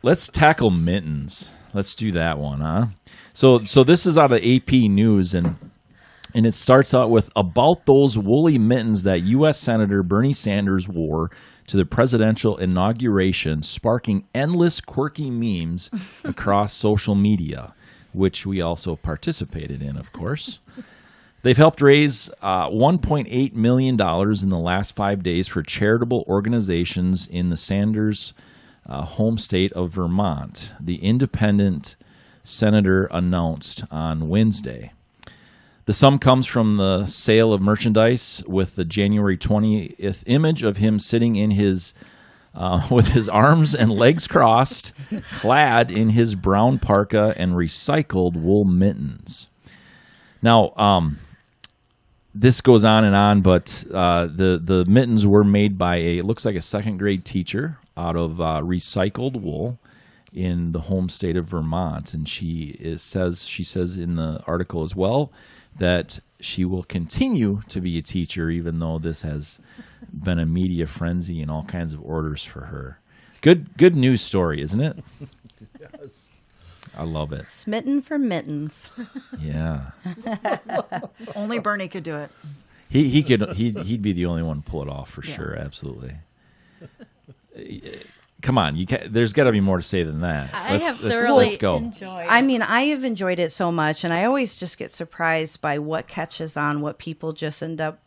Let's tackle Mittens. Let's do that one, huh? So this is out of AP News, and it starts out with about those woolly mittens that U.S. Senator Bernie Sanders wore to the presidential inauguration, sparking endless quirky memes across social media, which we also participated in, of course. They've helped raise $1.8 million in the last 5 days for charitable organizations in the Sanders home state of Vermont, the independent senator announced on Wednesday. The sum comes from the sale of merchandise with the January 20th image of him sitting in his with his arms and legs crossed, clad in his brown parka and recycled wool mittens. Now, this goes on, but the mittens were made by it looks like a second grade teacher out of recycled wool in the home state of Vermont, and she says in the article as well that she will continue to be a teacher even though this has been a media frenzy and all kinds of orders for her. Good news story, isn't it? Yes. I love it. Smitten for mittens. Yeah. Only Bernie could do it. He'd be the only one to pull it off for sure. Absolutely. Come on, there's got to be more to say than that. Let's go. Enjoyed. I mean, I have enjoyed it so much, and I always just get surprised by what catches on, what people just end up,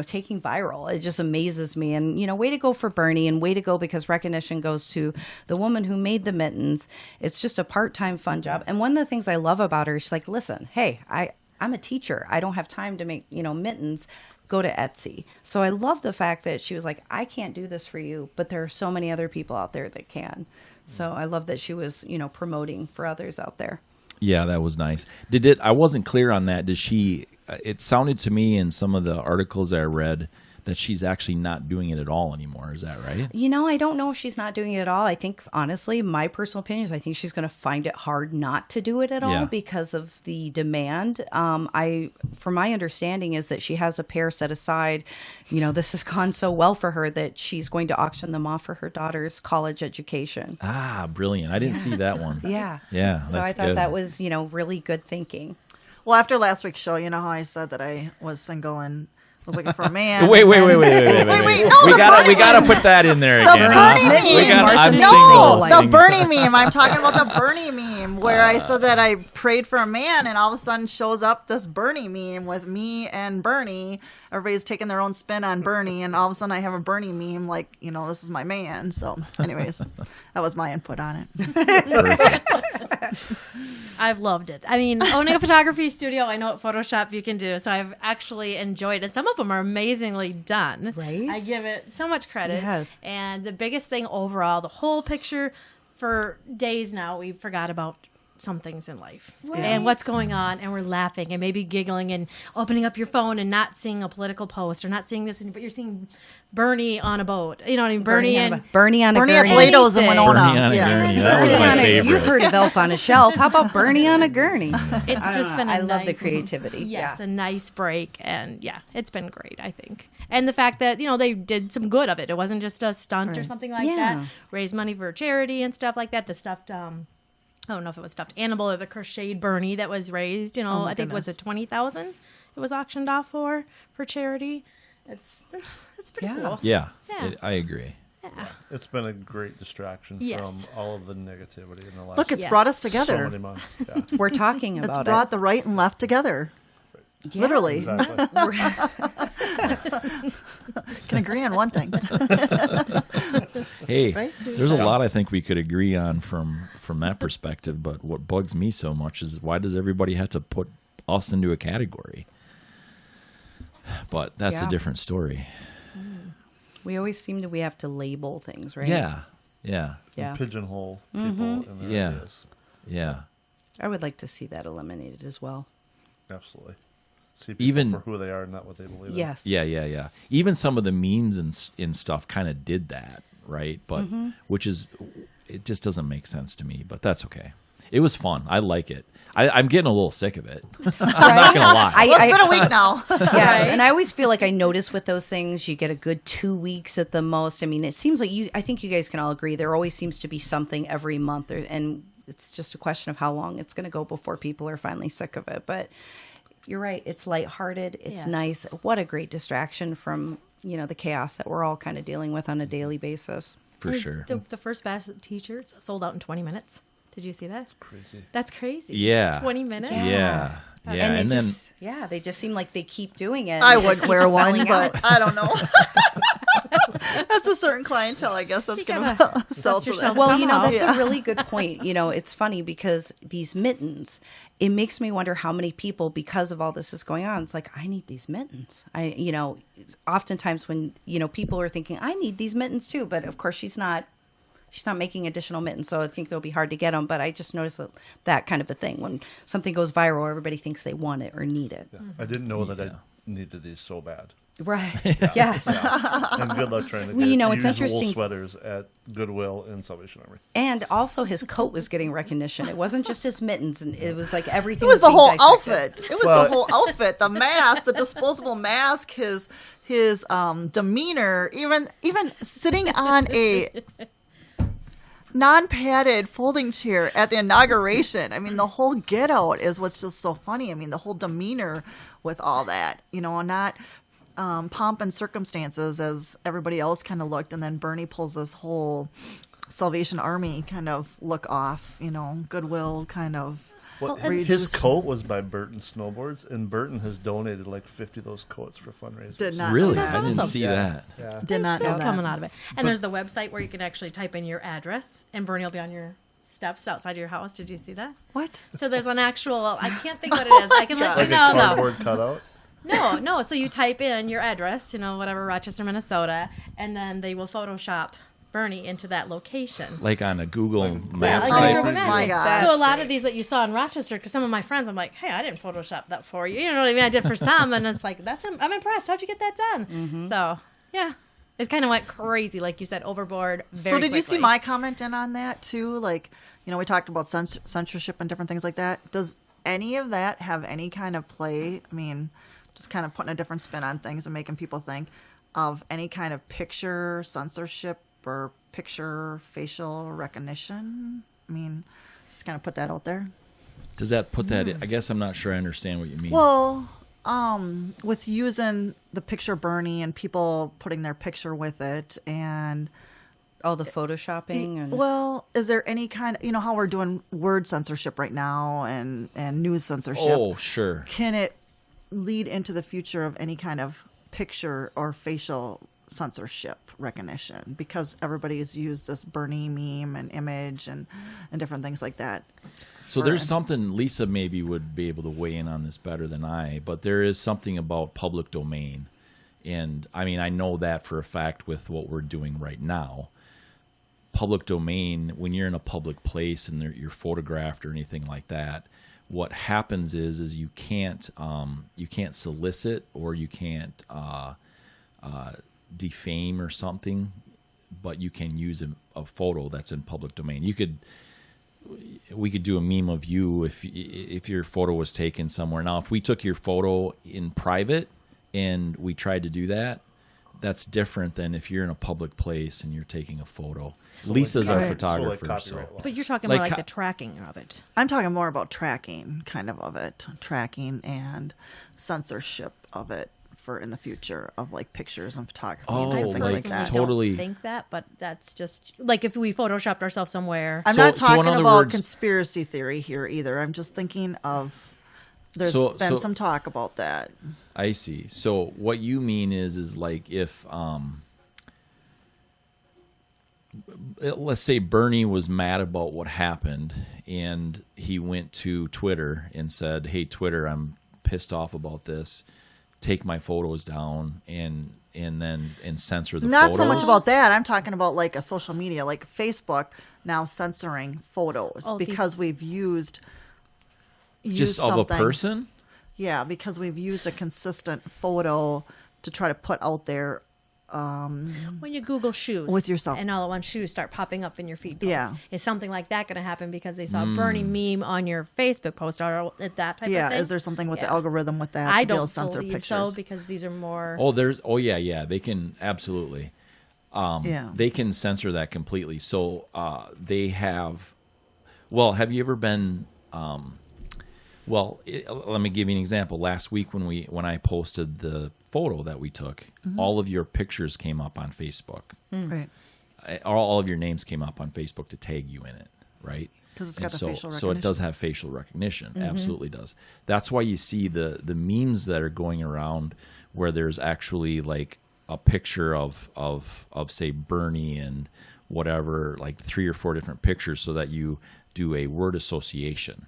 taking viral. It just amazes me. And, way to go for Bernie, and way to go because recognition goes to the woman who made the mittens. It's just a part-time fun job. And one of the things I love about her, she's like, listen, hey, I'm a teacher. I don't have time to make, mittens. Go to Etsy. So I love the fact that she was like, I can't do this for you, but there are so many other people out there that can. So I love that she was, promoting for others out there. Yeah, that was nice. I wasn't clear on that. It sounded to me in some of the articles I read that she's actually not doing it at all anymore. Is that right? I don't know if she's not doing it at all. I think, honestly, my personal opinion is I think she's going to find it hard not to do it at all because of the demand. From my understanding is that she has a pair set aside. This has gone so well for her that she's going to auction them off for her daughter's college education. Ah, brilliant. I didn't see that one. Yeah. Yeah, so I thought that was, really good thinking. Well, after last week's show, you know how I said that I was single and was looking for a man. Wait. No, we gotta put that in there again. The Bernie meme. I'm talking about the Bernie meme where I said that I prayed for a man, and all of a sudden shows up this Bernie meme with me and Bernie. Everybody's taking their own spin on Bernie, and all of a sudden I have a Bernie meme like, this is my man. So, anyways, that was my input on it. I've loved it. I mean, owning a photography studio, I know what Photoshop you can do, so I've actually enjoyed it. Some of them are amazingly done. Right? I give it so much credit. Yes. And the biggest thing overall, the whole picture, for days now, we forgot about some things in life and what's going on, and we're laughing and maybe giggling and opening up your phone and not seeing a political post or not seeing this, but you're seeing Bernie on a boat. You know what I mean? Bernie on a Bernie at gurney. Plato's and Winona. Bernie on a gurney. That was my favorite. You've heard of Elf on a Shelf. How about Bernie on a gurney? It's just been I love the creativity. Yes, a nice break, and it's been great, I think. And the fact that, they did some good of it. It wasn't just a stunt or something like that. Raise money for charity and stuff like that. The stuffed I don't know if it was stuffed animal or the crocheted Bernie that was raised. I think was it $20,000? It was auctioned off for charity. It's pretty cool. Yeah. I agree. Yeah. It's been a great distraction from all of the negativity in the last. Look, it's brought us together. So many months. Yeah. We're talking about It's brought the right and left together. Yeah. Literally. Exactly. Can agree on one thing. Hey, Right? there's a lot I think we could agree on from that perspective, but what bugs me so much is why does everybody have to put us into a category? But that's a different story. We always seem we have to label things, right? Yeah. Pigeonhole people in their ideas. Yeah. I would like to see that eliminated as well. Absolutely. See people for who they are, not what they believe in. Yes. Yeah. Even some of the memes and stuff kind of did that, right? But it just doesn't make sense to me, but that's okay. It was fun. I like it. I'm getting a little sick of it. I'm not gonna lie. Well, it's been a week now. Yes, and I always feel like I notice with those things, you get a good 2 weeks at the most. I mean, it seems like I think you guys can all agree, there always seems to be something every month, and it's just a question of how long it's going to go before people are finally sick of it. But you're right, it's lighthearted, it's nice. What a great distraction from, the chaos that we're all kind of dealing with on a daily basis. For sure. The first batch of t-shirts sold out in 20 minutes. Did you see that? Crazy. That's crazy. Yeah. 20 minutes? Yeah. And then they just seem like they keep doing it. I They just would keep wear one, selling but out. I don't know. That's a certain clientele, I guess, that's going to sell to yourself them. Well, somehow. that's a really good point. It's funny because these mittens, it makes me wonder how many people, because of all this is going on, it's like, I need these mittens. Oftentimes when, people are thinking, I need these mittens too, but of course she's not making additional mittens, so I think they'll be hard to get them. But I just noticed that kind of a thing. When something goes viral, everybody thinks they want it or need it. Yeah. I didn't know that I needed these so bad. Right. Yes. And good luck trying to Well, get it's used interesting. wool sweaters at Goodwill and Salvation Army. And also his coat was getting recognition. It wasn't just his mittens, and it was like everything. It was the being whole dissected. outfit. It was the whole outfit. The mask, the disposable mask, his demeanor, even sitting on a non-padded folding chair at the inauguration. I mean, the whole get out is what's just so funny. I mean, the whole demeanor with all that, not pomp and circumstances as everybody else kind of looked. And then Bernie pulls this whole Salvation Army kind of look off, Goodwill kind of. Well, reduce- his coat was by Burton Snowboards, and Burton has donated like 50 of those coats for fundraisers. Did not Really? know I that. didn't awesome. see Yeah. that. Yeah. Did not know Good that. coming out of it. And there's the website where you can actually type in your address, and Bernie will be on your steps outside your house. Did you see that? What? So there's an actual, I can't think what it is. I can let you Like a know, though. cardboard cutout. No. So you type in your address, whatever, Rochester, Minnesota, and then they will Photoshop Bernie into that location. Like on a Google Yeah, Maps like type. Google Maps. my God. So a lot of these that you saw in Rochester, because some of my friends, I'm like, hey, I didn't Photoshop that for you. You know what I mean? I did for some, and it's like, I'm impressed. How'd you get that done? Mm-hmm. So, yeah. It kind of went crazy, like you said, overboard very So did you see quickly. my comment in on that too? Like, we talked about censorship and different things like that. Does any of that have any kind of play? I mean, just kind of putting a different spin on things and making people think of any kind of picture censorship or picture facial recognition. I mean, just kind of put that out there. Does that put that in? I guess I'm not sure I understand what you mean. Well, with using the picture Bernie and people putting their picture with it, and Oh, the photoshopping and well, is there any kind of, how we're doing word censorship right now and news censorship? Oh, sure. Can it lead into the future of any kind of picture or facial censorship recognition? Because everybody has used this Bernie meme and image and different things like that. So there's something, Lisa maybe would be able to weigh in on this better than I, but there is something about public domain. And I mean, I know that for a fact with what we're doing right now. Public domain, when you're in a public place and you're photographed or anything like that, what happens is you can't solicit or you can't defame or something, but you can use a photo that's in public domain. We could do a meme of you if your photo was taken somewhere. Now, if we took your photo in private and we tried to do that, that's different than if you're in a public place and you're taking a photo. Lisa's our photographer. copyright law. But you're talking Like more like co- the tracking of it. I'm talking more about tracking tracking and censorship of it for in the future of like pictures and photography Oh, and I things personally like that. totally. don't think that, but that's just like if we photoshopped ourselves somewhere. I'm So- not so in talking other about words- conspiracy theory here either. I'm just thinking of there's So- been so- some talk about that. I see. So what you mean is like if let's say Bernie was mad about what happened and he went to Twitter and said, "Hey Twitter, I'm pissed off about this. Take my photos down and censor the Not photos." so much about that. I'm talking about like a social media, like Facebook now censoring photos Oh, because we've used just of a something. person. Yeah, because we've used a consistent photo to try to put out there When you Google shoes With yourself. and all at once shoes start popping up in your feed posts. Yeah. Is something like that going to happen because they saw a Bernie meme on your Facebook post or that type of thing? Yeah, is there something with the Yeah. algorithm with that I to be able don't to censor believe pictures? so because these are more. Yeah, they can absolutely. Yeah. They can censor that completely. So they have. Well, have you ever been? Let me give you an example. Last week when I posted the photo that we took, all of your pictures came up on Facebook. Right. All of your names came up on Facebook to tag you in it, right? Because it's got the facial So it does recognition. have facial recognition. Absolutely does. That's why you see the memes that are going around where there's actually like a picture of say Bernie and whatever, like 3 or 4 different pictures, so that you do a word association,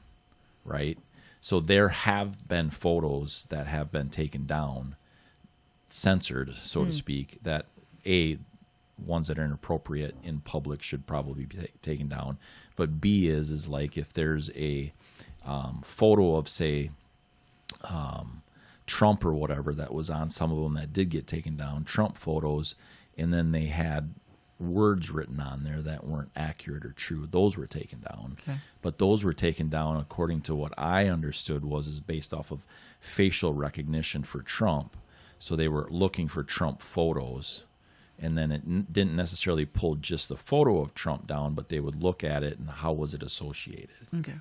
right? So there have been photos that have been taken down, censored, so to speak, that ones that are inappropriate in public should probably be taken down. But B is like if there's a photo of, say, Trump or whatever that was on some of them that did get taken down, Trump photos, and then they had words written on there that weren't accurate or true, those were taken down. Okay. But those were taken down according to what I understood is based off of facial recognition for Trump. So they were looking for Trump photos, and then it didn't necessarily pull just the photo of Trump down, but they would look at it and how was it associated. Okay.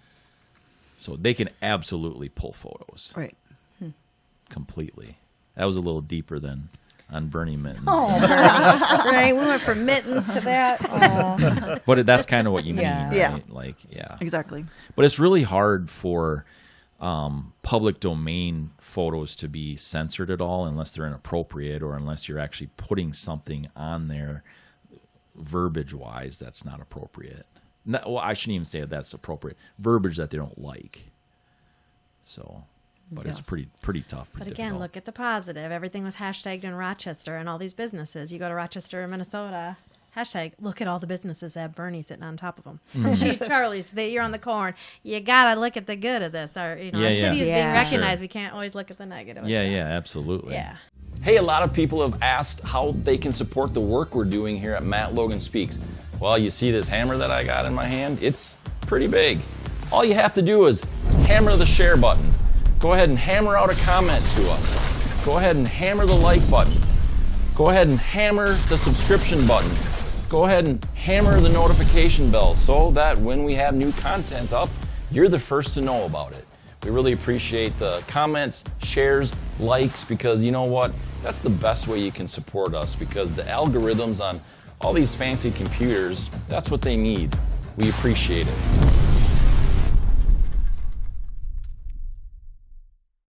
So they can absolutely pull photos Right. completely. That was a little deeper than on Bernie Mittens. Oh, Bernie. Right. We went from Mittens to that. Oh. But that's kind of what you mean, Yeah. right? Yeah. Like, yeah. Exactly. But it's really hard for public domain photos to be censored at all unless they're inappropriate or unless you're actually putting something on there verbiage-wise that's not appropriate. Well, I shouldn't even say that's appropriate. Verbiage that they don't like. So, but it's Yes. pretty tough. But Pretty again, difficult. look at the positive. Everything was hashtagged in Rochester and all these businesses. You go to Rochester, Minnesota, hashtag, look at all the businesses that have Bernie sitting on top of them. Mm-hmm. Charlie's, you're on the corn. You got to look at the good of this. Our, Yeah, our yeah. city is being Yeah. recognized. Sure. We can't always look at the negative. Yeah, stuff. yeah, absolutely. Yeah. Hey, a lot of people have asked how they can support the work we're doing here at Matt Logan Speaks. Well, you see this hammer that I got in my hand? It's pretty big. All you have to do is hammer the share button. Go ahead and hammer out a comment to us. Go ahead and hammer the like button. Go ahead and hammer the subscription button. Go ahead and hammer the notification bell so that when we have new content up, you're the first to know about it. We really appreciate the comments, shares, likes, because you know what? That's the best way you can support us, because the algorithms on all these fancy computers, that's what they need. We appreciate it.